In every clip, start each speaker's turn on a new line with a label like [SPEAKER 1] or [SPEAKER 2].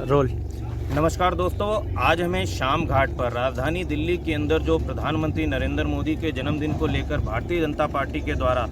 [SPEAKER 1] Role.
[SPEAKER 2] नमस्कार दोस्तों, आज हमें शाम घाट पर राजधानी दिल्ली के अंदर जो प्रधानमंत्री नरेंद्र मोदी के जन्मदिन को लेकर भारतीय जनता पार्टी के द्वारा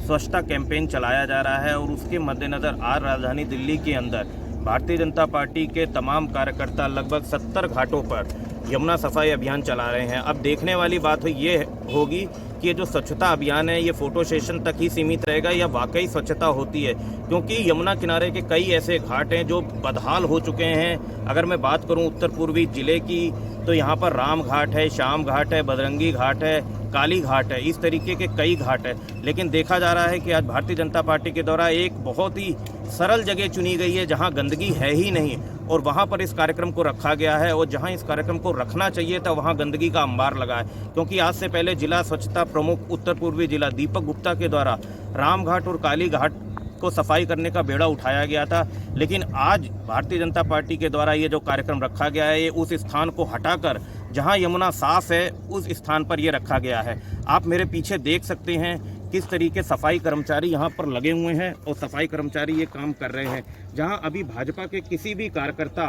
[SPEAKER 2] स्वच्छता कैंपेन चलाया जा रहा है और उसके मद्देनज़र आज राजधानी दिल्ली के अंदर भारतीय जनता पार्टी के तमाम कार्यकर्ता लगभग 70 घाटों पर यमुना सफाई अभियान चला रहे हैं। अब देखने वाली बात ये होगी कि ये जो स्वच्छता अभियान है ये फ़ोटो सेशन तक ही सीमित रहेगा या वाकई स्वच्छता होती है, क्योंकि यमुना किनारे के कई ऐसे घाट हैं जो बदहाल हो चुके हैं। अगर मैं बात करूं उत्तर पूर्वी ज़िले की तो यहाँ पर राम घाट है, श्याम घाट है, बजरंगी घाट है, काली घाट है, इस तरीके के कई घाट है। लेकिन देखा जा रहा है कि आज भारतीय जनता पार्टी के द्वारा एक बहुत ही सरल जगह चुनी गई है जहाँ गंदगी है ही नहीं और वहाँ पर इस कार्यक्रम को रखा गया है और जहाँ इस कार्यक्रम को रखना चाहिए था वहाँ गंदगी का अंबार लगा है। क्योंकि आज से पहले जिला स्वच्छता प्रमुख उत्तर पूर्वी जिला दीपक गुप्ता के द्वारा राम घाट और काली घाट को सफाई करने का बेड़ा उठाया गया था, लेकिन आज भारतीय जनता पार्टी के द्वारा ये जो कार्यक्रम रखा गया है ये उस स्थान को हटाकर जहां यमुना साफ है उस स्थान पर ये रखा गया है। आप मेरे पीछे देख सकते हैं किस तरीके सफाई कर्मचारी यहां पर लगे हुए हैं और सफाई कर्मचारी ये काम कर रहे हैं जहां अभी भाजपा के किसी भी कार्यकर्ता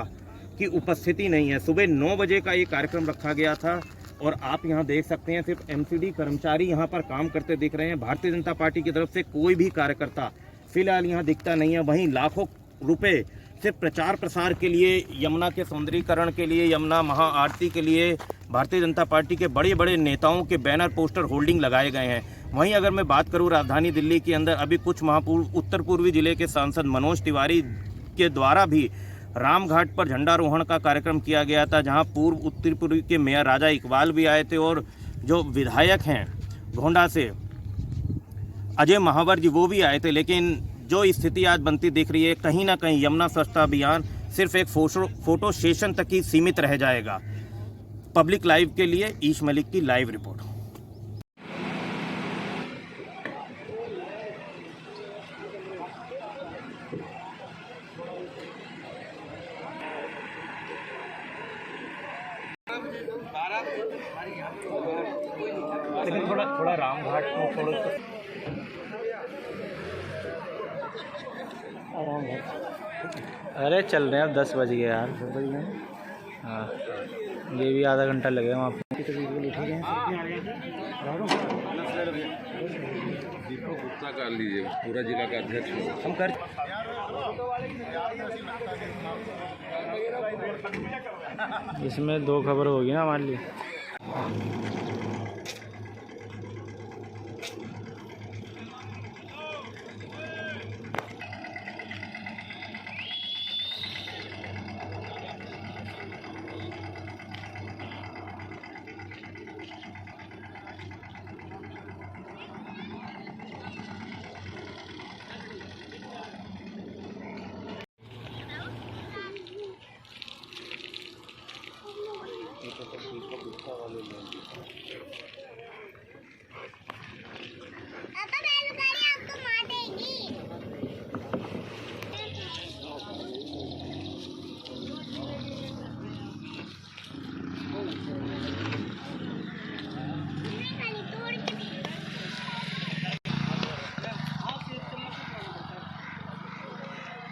[SPEAKER 2] की उपस्थिति नहीं है। सुबह 9 बजे का ये कार्यक्रम रखा गया था और आप यहां देख सकते हैं सिर्फ एमसीडी कर्मचारी यहां पर काम करते दिख रहे हैं। भारतीय जनता पार्टी की तरफ से कोई भी कार्यकर्ता फिलहाल यहाँ दिखता नहीं है। वहीं लाखों रुपए सिर्फ प्रचार प्रसार के लिए, यमुना के सौंदर्यीकरण के लिए, यमुना महाआरती के लिए भारतीय जनता पार्टी के बड़े बड़े नेताओं के बैनर पोस्टर होल्डिंग लगाए गए हैं। वहीं अगर मैं बात करूं राजधानी दिल्ली के अंदर अभी कुछ उत्तर पूर्वी जिले के सांसद मनोज तिवारी के द्वारा भी राम घाट पर झंडारोहण का कार्यक्रम किया गया था, जहां पूर्व उत्तर पूर्वी के मेयर राजा इकबाल भी आए थे और जो विधायक हैं गोंडा से अजय महावर जी वो भी आए थे। लेकिन जो स्थिति आज बनती दिख रही है कहीं ना कहीं यमुना स्वच्छता अभियान सिर्फ एक फोटो सेशन तक ही सीमित रह जाएगा। पब्लिक लाइव के लिए ईश मलिक की लाइव रिपोर्ट। लेकिन थोड़ा राम घाट को थोड़ा
[SPEAKER 1] अरे चल रहे हैं अब 10 बज गए यार। हाँ, ये भी आधा घंटा लगेगा वहाँ पे।
[SPEAKER 3] दीपक गुप्ता कर लीजिए, पूरा जिला का अध्यक्ष हम कर।
[SPEAKER 1] इसमें 2 खबर होगी ना हमारे लिए।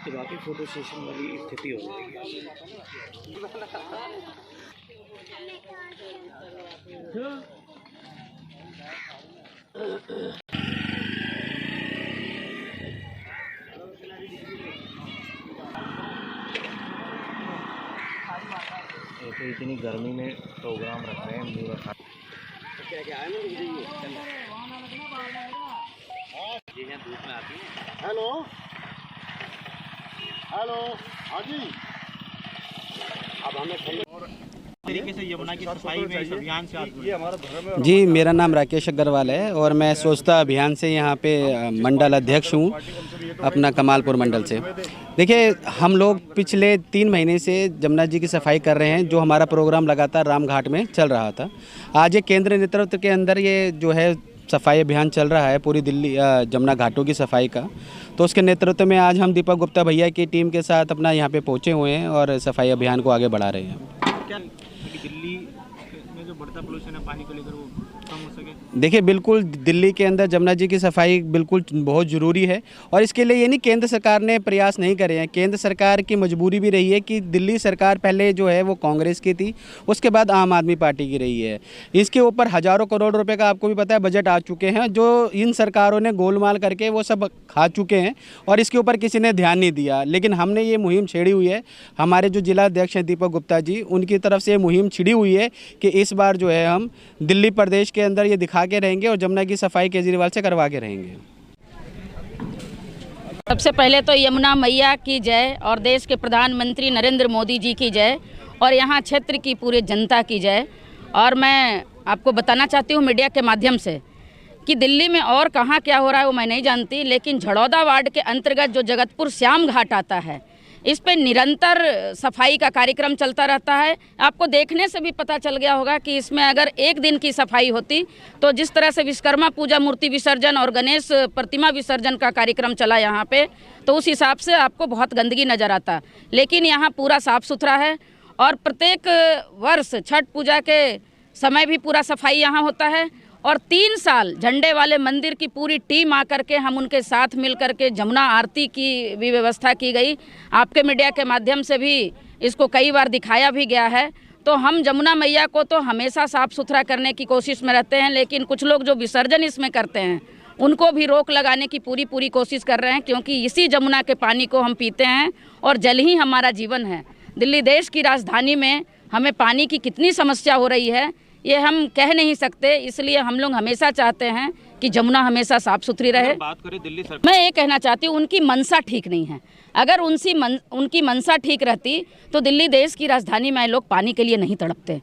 [SPEAKER 2] बाकी फोटो सेशन वाली स्थिति हो रही है। तो इतनी गर्मी में प्रोग्राम रख रहे हैं पूरा क्या है ये धूप में आती है।
[SPEAKER 4] हेलो हेलो, हाँ जी। अब हमें
[SPEAKER 2] तरीके से यमुना की सफाई में इस अभियान से ये हमारा धर्म है।
[SPEAKER 5] जी, मेरा नाम राकेश अग्रवाल है और मैं स्वच्छता अभियान से यहाँ पे मंडल अध्यक्ष हूँ अपना कमालपुर मंडल से। देखिए, हम लोग पिछले 3 महीने से जमुना जी की सफाई कर रहे हैं। जो हमारा प्रोग्राम लगातार राम घाट में चल रहा था, आज ये केंद्रीय नेतृत्व के अंदर ये जो है सफाई अभियान चल रहा है पूरी दिल्ली जमुना घाटों की सफाई का। तो उसके नेतृत्व में आज हम दीपक गुप्ता भैया की टीम के साथ अपना यहाँ पे पहुँचे हुए हैं और सफाई अभियान को आगे बढ़ा रहे हैं।
[SPEAKER 2] क्या दिल्ली में जो बढ़ता पोल्यूशन है पानी को लेकर वो कम हो सके?
[SPEAKER 5] देखिए बिल्कुल दिल्ली के अंदर जमुना जी की सफाई बिल्कुल बहुत ज़रूरी है और इसके लिए ये नहीं केंद्र सरकार ने प्रयास नहीं करे हैं। केंद्र सरकार की मजबूरी भी रही है कि दिल्ली सरकार पहले जो है वो कांग्रेस की थी, उसके बाद आम आदमी पार्टी की रही है। इसके ऊपर हज़ारों करोड़ रुपए का आपको भी पता है बजट आ चुके हैं जो इन सरकारों ने गोलमाल करके वो सब खा चुके हैं और इसके ऊपर किसी ने ध्यान नहीं दिया। लेकिन हमने ये मुहिम छेड़ी हुई है, हमारे जो जिला अध्यक्ष हैं दीपक गुप्ता जी, उनकी तरफ से ये मुहिम छिड़ी हुई है कि इस बार जो है हम दिल्ली प्रदेश के अंदर ये दिखा के रहेंगे और जमुना की सफाई केजरीवाल से करवा के रहेंगे।
[SPEAKER 6] सबसे पहले तो यमुना मैया की जय और देश के प्रधानमंत्री नरेंद्र मोदी जी की जय और यहाँ क्षेत्र की पूरी जनता की जय। और मैं आपको बताना चाहती हूँ मीडिया के माध्यम से कि दिल्ली में और कहाँ क्या हो रहा है वो मैं नहीं जानती, लेकिन झड़ौदा वार्ड के अंतर्गत जो जगतपुर श्याम घाट आता है इस पे निरंतर सफाई का कार्यक्रम चलता रहता है। आपको देखने से भी पता चल गया होगा कि इसमें अगर एक दिन की सफाई होती तो जिस तरह से विश्वकर्मा पूजा मूर्ति विसर्जन और गणेश प्रतिमा विसर्जन का कार्यक्रम चला यहाँ पे, तो उस हिसाब से आपको बहुत गंदगी नज़र आता। लेकिन यहाँ पूरा साफ़ सुथरा है और प्रत्येक वर्ष छठ पूजा के समय भी पूरा सफाई यहाँ होता है। और 3 साल झंडे वाले मंदिर की पूरी टीम आकर के हम उनके साथ मिल कर के जमुना आरती की भी व्यवस्था की गई। आपके मीडिया के माध्यम से भी इसको कई बार दिखाया भी गया है। तो हम जमुना मैया को तो हमेशा साफ़ सुथरा करने की कोशिश में रहते हैं, लेकिन कुछ लोग जो विसर्जन इसमें करते हैं उनको भी रोक लगाने की पूरी कोशिश कर रहे हैं, क्योंकि इसी जमुना के पानी को हम पीते हैं और जल ही हमारा जीवन है। दिल्ली देश की राजधानी में हमें पानी की कितनी समस्या हो रही है ये हम कह नहीं सकते, इसलिए हम लोग हमेशा चाहते हैं कि जमुना हमेशा साफ सुथरी रहे।
[SPEAKER 2] बात करें दिल्ली सरकार,
[SPEAKER 6] मैं ये कहना चाहती हूँ उनकी मनसा ठीक नहीं है। अगर उनकी मनसा ठीक रहती तो दिल्ली देश की राजधानी में लोग पानी के लिए नहीं तड़पते।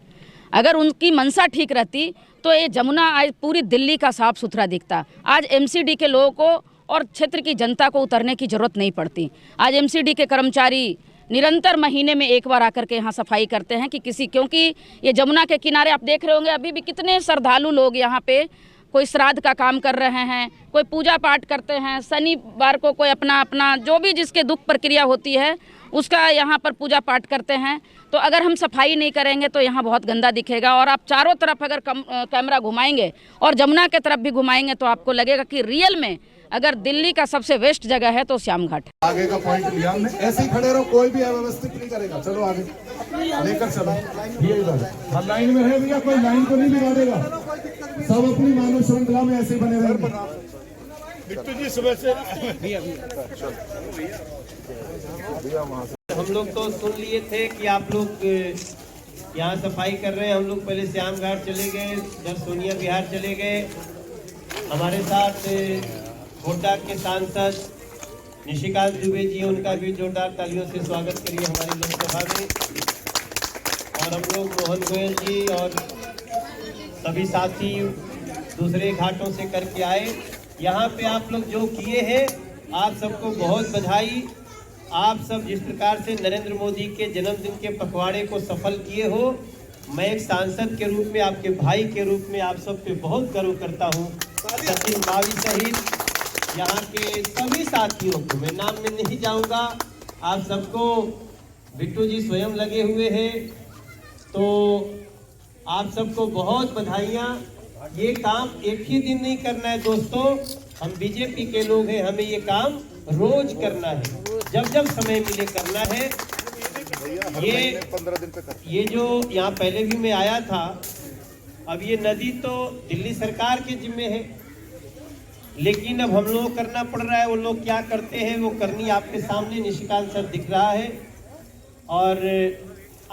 [SPEAKER 6] अगर उनकी मनसा ठीक रहती तो ये जमुना आज पूरी दिल्ली का साफ सुथरा दिखता। आज एमसीडी के लोगों को और क्षेत्र की जनता को उतरने की ज़रूरत नहीं पड़ती। आज एमसीडी के कर्मचारी निरंतर महीने में एक बार आकर के यहाँ सफाई करते हैं कि क्योंकि ये जमुना के किनारे आप देख रहे होंगे अभी भी कितने श्रद्धालु लोग यहाँ पे कोई श्राद्ध का काम कर रहे हैं, कोई पूजा पाठ करते हैं, शनिवार को कोई अपना जो भी जिसके दुख प्रक्रिया होती है उसका यहाँ पर पूजा पाठ करते हैं। तो अगर हम सफाई नहीं करेंगे तो यहाँ बहुत गंदा दिखेगा। और आप चारों तरफ अगर कैमरा घुमाएंगे और जमुना के तरफ भी घुमाएंगे तो आपको लगेगा कि रियल में अगर दिल्ली का सबसे वेस्ट जगह है तो श्याम घाट।
[SPEAKER 7] आगे का पॉइंट लिया हमने, ऐसे ही खड़े रहो, कोई भी अव्यवस्थित नहीं करेगा। चलो आगे लेकर चलो, ये इधर हर लाइन में है भैया, कोई लाइन को नहीं बिगाड़ेगा, सब अपनी मानव श्रृंखला में ऐसे बने रहेंगे।
[SPEAKER 4] बिट्टू जी सुबह से
[SPEAKER 8] हम लोग तो सुन लिए थे कि आप लोग यहाँ सफाई कर रहे हैं। हम लोग पहले श्याम घाट चले गए, जब सोनिया विहार चले गए। हमारे साथ गोड्डा के सांसद निशिकांत दुबे जी, उनका भी जोरदार तालियों से स्वागत करिए हमारी लोकसभा में। और हम लोग मोहन गोयल जी और सभी साथी दूसरे घाटों से करके आए। यहाँ पे आप लोग जो किए हैं आप सबको बहुत बधाई। आप सब जिस प्रकार से नरेंद्र मोदी के जन्मदिन के पखवाड़े को सफल किए हो, मैं एक सांसद के रूप में, आपके भाई के रूप में आप सब पे बहुत गर्व करता हूँ। सचिन बावी सहित यहाँ के सभी साथियों को मैं नाम में नहीं जाऊँगा, आप सबको बिट्टू जी स्वयं लगे हुए हैं, तो आप सबको बहुत बधाइयाँ। ये काम एक ही दिन नहीं करना है दोस्तों, हम बीजेपी के लोग हैं, हमें ये काम रोज करना है, जब जब समय मिले करना है। ये जो यहाँ पहले भी मैं आया था, अब ये नदी तो दिल्ली सरकार के जिम्मे है, लेकिन अब हम लोग करना पड़ रहा है। वो लोग क्या करते हैं वो करनी आपके सामने निशिकांत सर दिख रहा है। और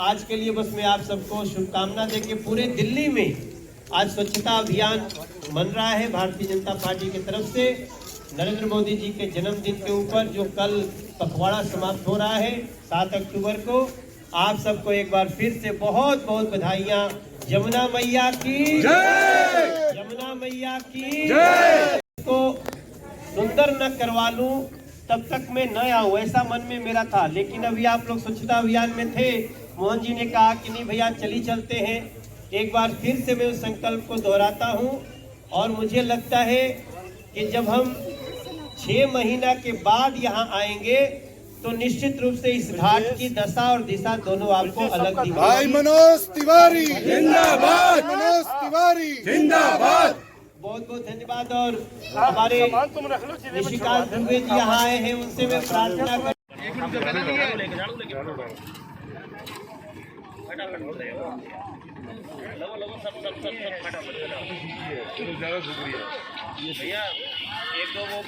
[SPEAKER 8] आज के लिए बस मैं आप सबको शुभकामना देके पूरे दिल्ली में आज स्वच्छता अभियान बन रहा है भारतीय जनता पार्टी की तरफ से। नरेंद्र मोदी जी के जन्मदिन के ऊपर जो कल पखवाड़ा समाप्त हो रहा है 7 अक्टूबर को, आप सबको एक बार फिर से बहुत बहुत बधाइयाँ। जमुना मैया की जय, जमुना मैया की जय। को सुंदर न करवा लूं तब तक मैं न आऊं, ऐसा मन में मेरा था। लेकिन अभी आप लोग स्वच्छता अभियान में थे, मोहन जी ने कहा कि नहीं भैया चली चलते हैं। एक बार फिर से मैं उस संकल्प को दोहराता हूं। और मुझे लगता है कि जब हम 6 महीना के बाद यहाँ आएंगे तो निश्चित रूप से इस घाट की दशा और दिशा दोनों आपको अलग दिखेगी।
[SPEAKER 7] मनोज तिवारी जिंदाबाद, मनोज तिवारी जिंदाबाद।
[SPEAKER 8] बहुत बहुत धन्यवाद। और हमारे निशिकांत दुबे जी यहाँ आए हैं, उनसे मैं प्रार्थना कर
[SPEAKER 2] भैया एक दो वो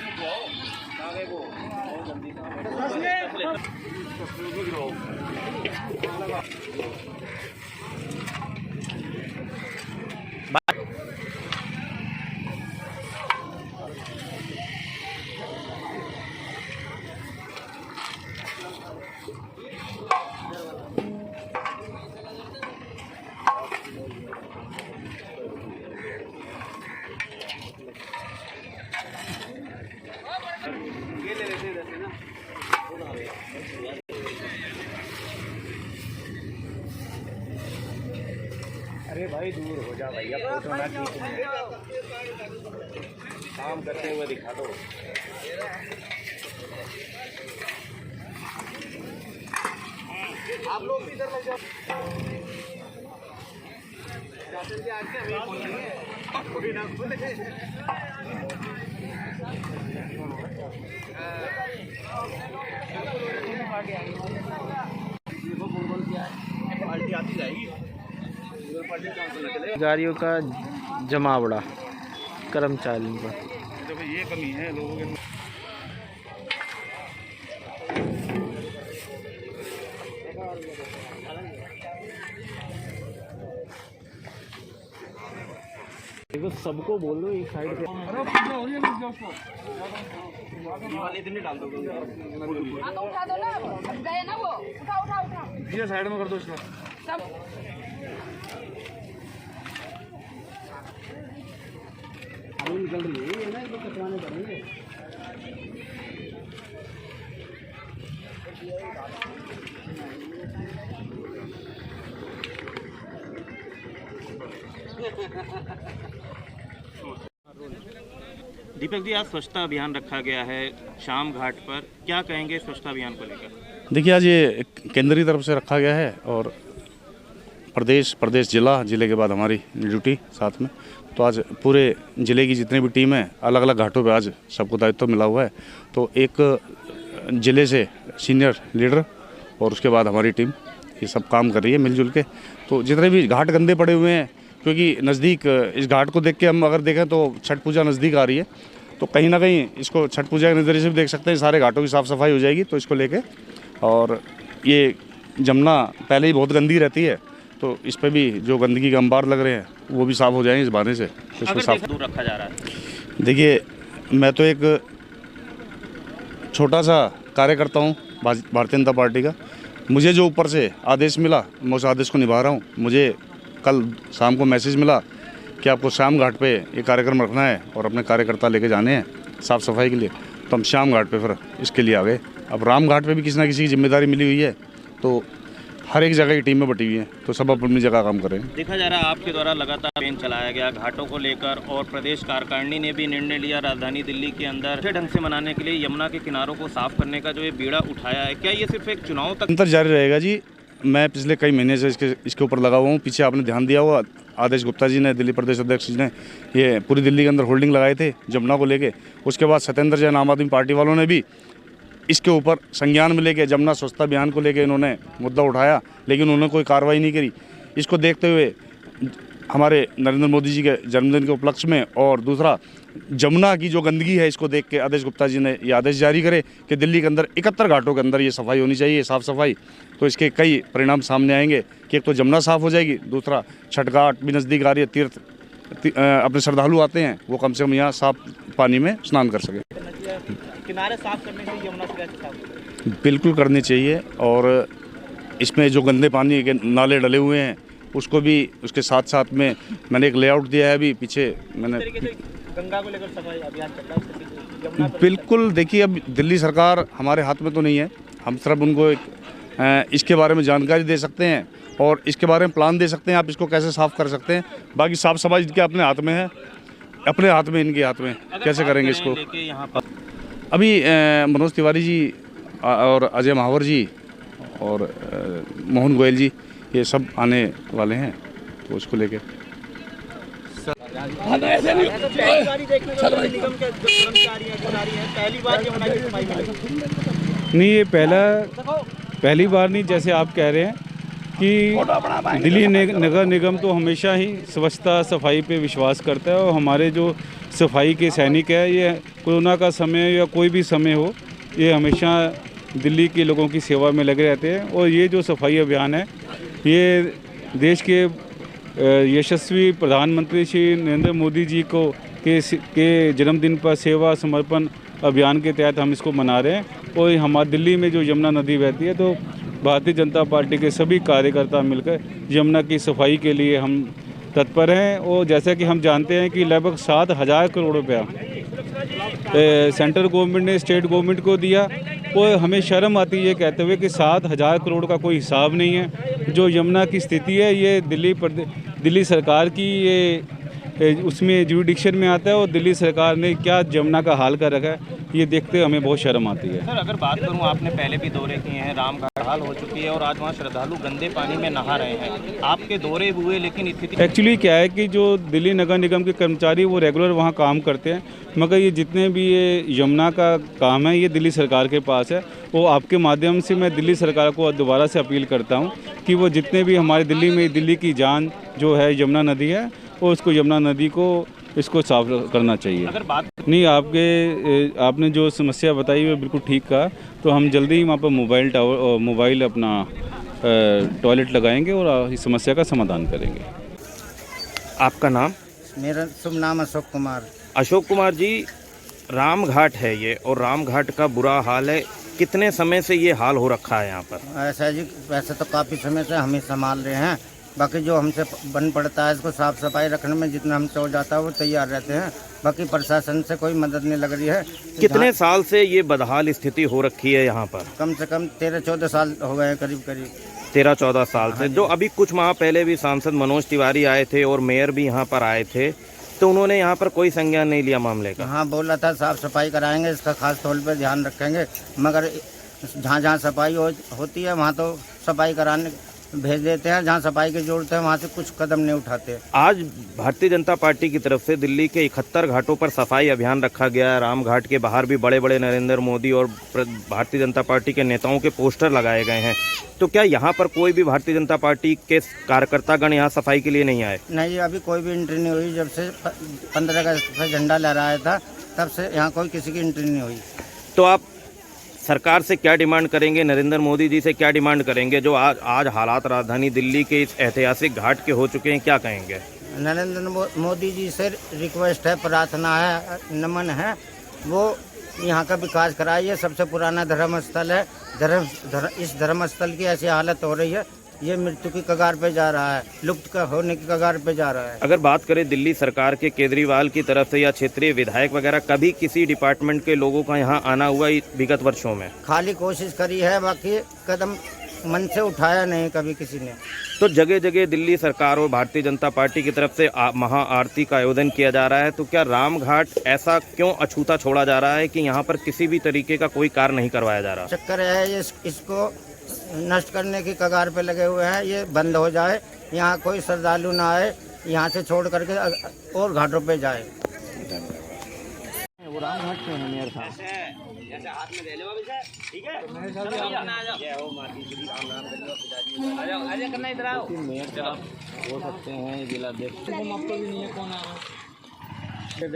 [SPEAKER 2] अरे भाई दूर हो जा भैया, फोटो ना खींचने, काम करते हुए दिखा दो। आप लोग इधर लग जाओ। पार्टी आती जाएगी,
[SPEAKER 1] गाड़ियों का जमावड़ा कर्मचारियों का।
[SPEAKER 2] देखो ये कमी है लोगों के।
[SPEAKER 1] देखो सबको बोल दो एक साइड पे।
[SPEAKER 2] इतनी डाल दो,
[SPEAKER 6] उठा दो ना, गए ना वो, उठा।
[SPEAKER 1] ये साइड में कर दो इसमें
[SPEAKER 6] सब
[SPEAKER 5] निकल रही है ना, ये कटवाने पड़ेंगे।
[SPEAKER 2] दीपक जी, आज स्वच्छता अभियान रखा गया है शाम घाट पर, क्या कहेंगे स्वच्छता अभियान को लेकर?
[SPEAKER 9] देखिए, आज ये केंद्रीय तरफ से रखा गया है और प्रदेश जिले के बाद हमारी ड्यूटी साथ में। तो आज पूरे ज़िले की जितनी भी टीम है, अलग अलग घाटों पे आज सबको दायित्व मिला हुआ है। तो एक ज़िले से सीनियर लीडर और उसके बाद हमारी टीम ये सब काम कर रही है मिलजुल के। तो जितने भी घाट गंदे पड़े हुए हैं, क्योंकि नज़दीक इस घाट को देख के हम अगर देखें तो छठ पूजा नज़दीक आ रही है, तो कहीं ना कहीं इसको छठ पूजा के नज़रिए से भी देख सकते हैं। सारे घाटों की साफ़ सफाई हो जाएगी तो इसको लेके, और ये जमुना पहले ही बहुत गंदी रहती है, तो इस पे भी जो गंदगी के अंबार लग रहे हैं वो भी साफ़ हो जाएंगे इस बहाने से। तो इसको साफ
[SPEAKER 2] दूर रखा जा रहा है।
[SPEAKER 9] देखिए, मैं तो एक छोटा सा कार्यकर्ता हूँ भारतीय जनता पार्टी का। मुझे जो ऊपर से आदेश मिला मैं उस आदेश को निभा रहा हूँ। मुझे कल शाम को मैसेज मिला कि आपको शाम घाट पे ये कार्यक्रम रखना है और अपने कार्यकर्ता लेके जाने हैं साफ़ सफाई के लिए, तो हम शाम घाट पे फिर इसके लिए आ गए। अब राम घाट पे भी किसी ना किसी की जिम्मेदारी मिली हुई है, तो हर एक जगह की टीम में बटी हुई है, तो सब अपनी जगह काम कर रहे हैं।
[SPEAKER 2] देखा जा रहा है आपके द्वारा लगातार कैंपेन चलाया गया घाटों को लेकर, और प्रदेश कार्यकारिणी ने भी निर्णय लिया राजधानी दिल्ली के अंदर अच्छे ढंग से मनाने के लिए यमुना के किनारों को साफ करने का जो ये बीड़ा उठाया है। क्या ये सिर्फ एक चुनाव तक
[SPEAKER 9] अंतर जारी रहेगा जी? मैं पिछले कई महीने से इसके ऊपर लगा हुआ हूँ। पीछे आपने ध्यान दिया हुआ, आदेश गुप्ता जी ने, दिल्ली प्रदेश अध्यक्ष जी ने, ये पूरी दिल्ली के अंदर होल्डिंग लगाए थे जमुना को लेके। उसके बाद सत्येंद्र जैन आम आदमी पार्टी वालों ने भी इसके ऊपर संज्ञान में लेके जमुना स्वच्छता अभियान को लेके इन्होंने मुद्दा उठाया, लेकिन उन्होंने कोई कार्रवाई नहीं करी। इसको देखते हुए हमारे नरेंद्र मोदी जी के जन्मदिन के उपलक्ष्य में, और दूसरा जमुना की जो गंदगी है, इसको देख के आदेश गुप्ता जी ने ये आदेश जारी करे कि दिल्ली के अंदर 71 घाटों के अंदर ये सफाई होनी चाहिए, साफ़ सफाई। तो इसके कई परिणाम सामने आएंगे कि एक तो जमुना साफ़ हो जाएगी, दूसरा छठ घाट भी नज़दीक आ रही है, तीर्थ अपने श्रद्धालु आते हैं वो कम से कम यहाँ साफ पानी में स्नान कर सके।
[SPEAKER 2] किनारे साफ करने के लिए यमुना से कैसे साफ?
[SPEAKER 9] बिल्कुल करनी चाहिए, और इसमें जो गंदे पानी के नाले डले हुए हैं उसको भी, उसके साथ साथ में मैंने एक लेआउट दिया है अभी पीछे मैंने।
[SPEAKER 2] गंगा को लेकर सफाई अभियान चल रहा है
[SPEAKER 9] बिल्कुल। देखिए, अब दिल्ली सरकार हमारे हाथ में तो नहीं है, हम सिर्फ उनको इसके बारे में जानकारी दे सकते हैं और इसके बारे में प्लान दे सकते हैं, आप इसको कैसे साफ़ कर सकते हैं। बाकी साफ़ सफाई इनके अपने हाथ में है, अपने हाथ में, इनके हाथ में कैसे करेंगे इसको। अभी मनोज तिवारी जी और अजय महावर जी और मोहन गोयल जी ये सब आने वाले हैं, तो उसको लेके
[SPEAKER 10] नहीं, ये पहली बार नहीं, जैसे आप कह रहे हैं कि दिल्ली नगर निगम तो हमेशा ही स्वच्छता सफाई पे विश्वास करता है और हमारे जो सफाई के सैनिक है, ये कोरोना का समय या कोई भी समय हो, ये हमेशा दिल्ली के लोगों की सेवा में लगे रहते हैं। और ये जो सफाई अभियान है, ये देश के यशस्वी प्रधानमंत्री श्री नरेंद्र मोदी जी के जन्मदिन पर सेवा समर्पण अभियान के तहत हम इसको मना रहे हैं। और हमारे दिल्ली में जो यमुना नदी बहती है, तो भारतीय जनता पार्टी के सभी कार्यकर्ता मिलकर यमुना की सफाई के लिए हम तत्पर हैं। और जैसा कि हम जानते हैं कि लगभग 7,000 करोड़ रुपया सेंट्रल गवर्नमेंट ने स्टेट गवर्नमेंट को दिया। और हमें शर्म आती है ये कहते हुए कि 7,000 करोड़ का कोई हिसाब नहीं है। जो यमुना की स्थिति है, ये दिल्ली सरकार की ये उसमें जुरिडिक्शन में आता है और दिल्ली सरकार ने क्या यमुना का हाल कर रखा है, ये देखते हुए हमें बहुत शर्म आती है।
[SPEAKER 2] सर, अगर बात करूं, आपने पहले भी दौरे किए हैं, रामघाट हाल हो चुकी है और आज वहां श्रद्धालु गंदे पानी में नहा रहे हैं। आपके दौरे हुए, लेकिन स्थिति
[SPEAKER 10] एक्चुअली क्या है कि जो दिल्ली नगर निगम के कर्मचारी वो रेगुलर वहाँ काम करते हैं, मगर ये जितने भी ये यमुना का काम है, ये दिल्ली सरकार के पास है। वो आपके माध्यम से मैं दिल्ली सरकार को दोबारा से अपील करता हूँ कि वो जितने भी हमारे दिल्ली की जान जो है यमुना नदी है, और उसको यमुना नदी को इसको साफ करना चाहिए।
[SPEAKER 2] अगर बात
[SPEAKER 10] नहीं, आपने जो समस्या बताई वो बिल्कुल ठीक कहा। तो हम जल्दी ही वहाँ पर मोबाइल अपना टॉयलेट लगाएंगे और इस समस्या का समाधान करेंगे।
[SPEAKER 2] आपका नाम?
[SPEAKER 11] मेरा शुभ नाम अशोक कुमार।
[SPEAKER 2] अशोक कुमार जी, रामघाट है ये, और रामघाट का बुरा हाल है। कितने समय से ये हाल हो रखा है यहाँ पर?
[SPEAKER 11] ऐसा जी, वैसे तो काफ़ी समय से हम ही संभाल रहे हैं। बाकी जो हमसे बन पड़ता है, इसको साफ सफाई रखने में जितना हमसे हो जाता है वो तैयार रहते हैं। बाकी प्रशासन से कोई मदद नहीं लग रही है।
[SPEAKER 2] कितने साल से ये बदहाल स्थिति हो रखी है यहाँ पर?
[SPEAKER 11] कम से कम 13-14 साल हो गए हैं, करीब
[SPEAKER 2] 13-14 साल से। जो अभी कुछ माह पहले भी सांसद मनोज तिवारी आए थे और मेयर भी यहाँ पर आए थे, तो उन्होंने यहाँ पर कोई संज्ञान नहीं लिया मामले का।
[SPEAKER 11] हाँ, बोला था साफ सफाई कराएंगे, इसका खास तौर पर ध्यान रखेंगे, मगर जहाँ जहाँ सफाई होती है वहाँ तो सफाई कराने भेज देते हैं, जहाँ सफाई की जरूरत है वहाँ से कुछ कदम नहीं उठाते।
[SPEAKER 2] आज भारतीय जनता पार्टी की तरफ से दिल्ली के 71 घाटों पर सफाई अभियान रखा गया है। रामघाट के बाहर भी बड़े बड़े नरेंद्र मोदी और भारतीय जनता पार्टी के नेताओं के पोस्टर लगाए गए हैं। तो क्या यहाँ पर कोई भी भारतीय जनता पार्टी के कार्यकर्तागण यहाँ सफाई के लिए नहीं आए?
[SPEAKER 11] नहीं, अभी कोई भी एंट्री नहीं हुई। जब से 15 अगस्त पर झंडा लहराया था, तब से यहाँ कोई किसी की एंट्री नहीं हुई।
[SPEAKER 2] तो आप सरकार से क्या डिमांड करेंगे, नरेंद्र मोदी जी से क्या डिमांड करेंगे? जो आज हालात राजधानी दिल्ली के इस ऐतिहासिक घाट के हो चुके हैं, क्या कहेंगे?
[SPEAKER 11] नरेंद्र मोदी जी से रिक्वेस्ट है, प्रार्थना है, नमन है, वो यहाँ का विकास कराइए। सबसे पुराना धर्मस्थल है। इस धर्मस्थल की ऐसी हालत हो रही है, ये मृत्यु की कगार पे जा रहा है, लुप्त होने की कगार पे जा रहा है।
[SPEAKER 2] अगर बात करें दिल्ली सरकार के केजरीवाल की तरफ से या क्षेत्रीय विधायक वगैरह, कभी किसी डिपार्टमेंट के लोगों का यहाँ आना हुआ विगत वर्षों में?
[SPEAKER 11] खाली कोशिश करी है, बाकी कदम मन से उठाया नहीं कभी किसी ने।
[SPEAKER 2] तो जगह जगह दिल्ली सरकार और भारतीय जनता पार्टी की तरफ से महा आरती का आयोजन किया जा रहा है। तो क्या रामघाट ऐसा क्यों अछूता छोड़ा जा रहा है कि यहाँ पर किसी भी तरीके का कोई कार्य नहीं करवाया जा रहा?
[SPEAKER 11] चक्कर है इसको नष्ट करने की कगार पे लगे हुए हैं। ये बंद हो जाए, यहाँ कोई श्रद्धालु ना आए, यहाँ से छोड़ करके और घाटों पे जाए।
[SPEAKER 2] वो रामघाट पे है मेयर साहब, हाथ में ले लो ठीक है। मेयर साहब हो सकते हैं जिलाध्यक्ष,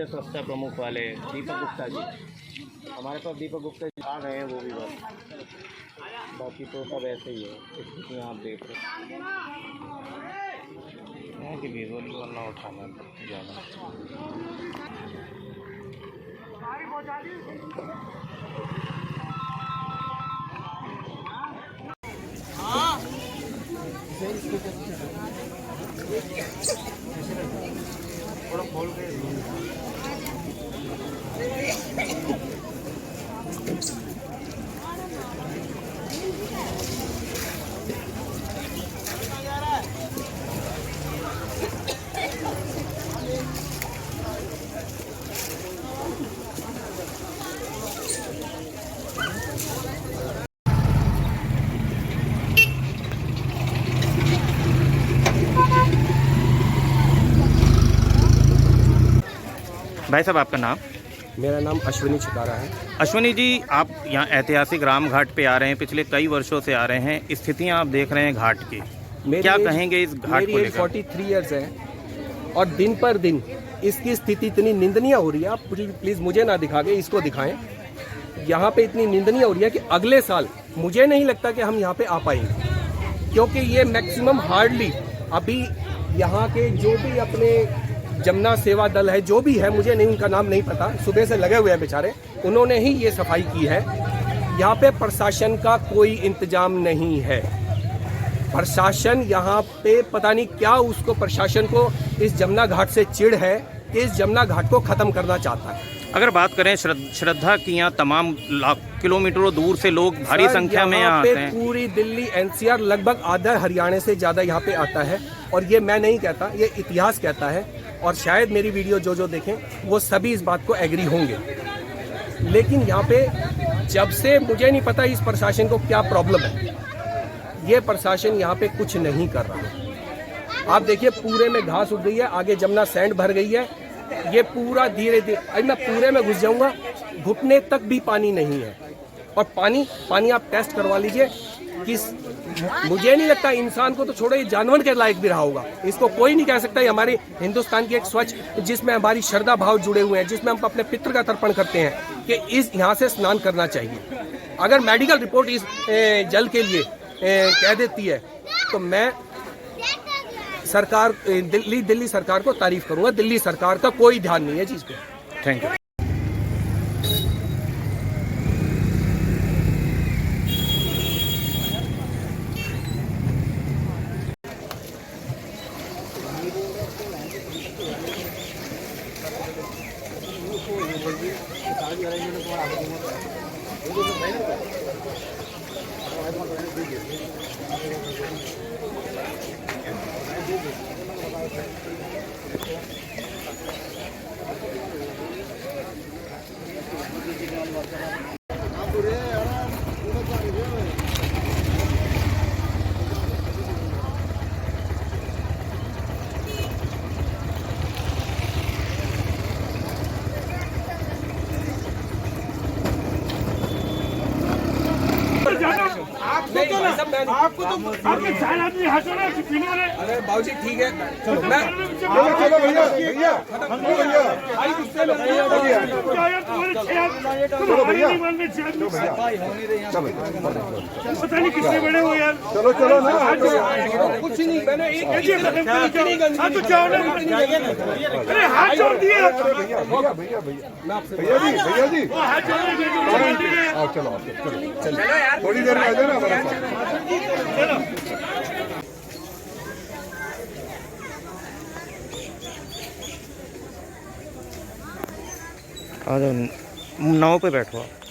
[SPEAKER 2] स्वच्छता प्रमुख वाले दीपक गुप्ता जी, हमारे पास दीपक गुप्ता जी आ गए हैं, वो भी बस, बाकी तो सब ऐसे ही है। स्थिति आप देख रहे हैं कि विजुअल वरना उठाना ज़्यादा। थोड़ा खोल के भाई साहब आपका नाम?
[SPEAKER 8] मेरा नाम अश्विनी छिकारा है।
[SPEAKER 2] अश्विनी जी, आप यहाँ ऐतिहासिक राम घाट पे आ रहे हैं, पिछले कई वर्षों से आ रहे हैं, स्थितियाँ आप देख रहे हैं घाट की, क्या कहेंगे इस घाट को लेकर?
[SPEAKER 8] 43 इयर्स है और दिन पर दिन इसकी स्थिति इतनी निंदनीय हो रही है। आप प्लीज़ मुझे ना दिखा के इसको दिखाएं। यहाँ पे इतनी निंदनीय हो रही है कि अगले साल मुझे नहीं लगता कि हम यहाँ पे आ पाएंगे, क्योंकि ये मैक्सिमम हार्डली अभी यहाँ के जो भी अपने जमुना सेवा दल है, जो भी है, मुझे नहीं उनका नाम नहीं पता, सुबह से लगे हुए हैं बेचारे, उन्होंने ही ये सफाई की है। यहाँ पे प्रशासन का कोई इंतजाम नहीं है। प्रशासन यहाँ पे पता नहीं क्या उसको प्रशासन को इस जमुना घाट से चिढ़ है कि इस जमुना घाट को ख़त्म करना चाहता है।
[SPEAKER 2] अगर बात करें श्रद्धा की, यहाँ तमाम किलोमीटरों दूर से लोग भारी संख्या में यहाँ आते हैं।
[SPEAKER 8] पूरी दिल्ली एनसीआर लगभग आधा हरियाणा से ज़्यादा यहाँ पे आता है और ये मैं नहीं कहता, ये इतिहास कहता है और शायद मेरी वीडियो जो देखें वो सभी इस बात को एग्री होंगे। लेकिन यहाँ पे जब से मुझे नहीं पता इस प्रशासन को क्या प्रॉब्लम है, ये प्रशासन यहाँ पे कुछ नहीं कर रहा। आप देखिए पूरे में घास उग गई है, आगे जमुना सैंड भर गई है, ये पूरा धीरे धीरे, अभी मैं पूरे में घुस जाऊंगा, घुटने तक भी पानी नहीं है। और पानी आप टेस्ट करवा लीजिए कि मुझे नहीं लगता इंसान को तो छोड़ो, ये जानवर के लायक भी रहा होगा। इसको कोई नहीं कह सकता। ये हमारे हिंदुस्तान की एक स्वच्छ, जिसमें हमारी श्रद्धा भाव जुड़े हुए हैं, जिसमें हम अपने पितृ का तर्पण करते हैं कि इस यहाँ से स्नान करना चाहिए। अगर मेडिकल रिपोर्ट इस जल के लिए कह देती है तो मैं सरकार, दिल्ली सरकार को तारीफ करूंगा। दिल्ली सरकार का कोई ध्यान नहीं है चीज पे।
[SPEAKER 2] Thank you.
[SPEAKER 4] आपको तो आपके 4 आदमी हंसो ना पीने वाले।
[SPEAKER 8] अरे बाबूजी ठीक है,
[SPEAKER 4] चलो
[SPEAKER 7] भैया भैया
[SPEAKER 4] पता नहीं किससे बड़े हो यार।
[SPEAKER 7] चलो ना,
[SPEAKER 8] कुछ नहीं, मैंने एक
[SPEAKER 4] तो जाओ ना। अरे हाथ छोड़ दिए
[SPEAKER 7] भैया जी
[SPEAKER 4] हाथ छोड़।
[SPEAKER 7] आओ चलो थोड़ी देर में आ जाना हमारे
[SPEAKER 2] साथ। 9 पे बैठो आप।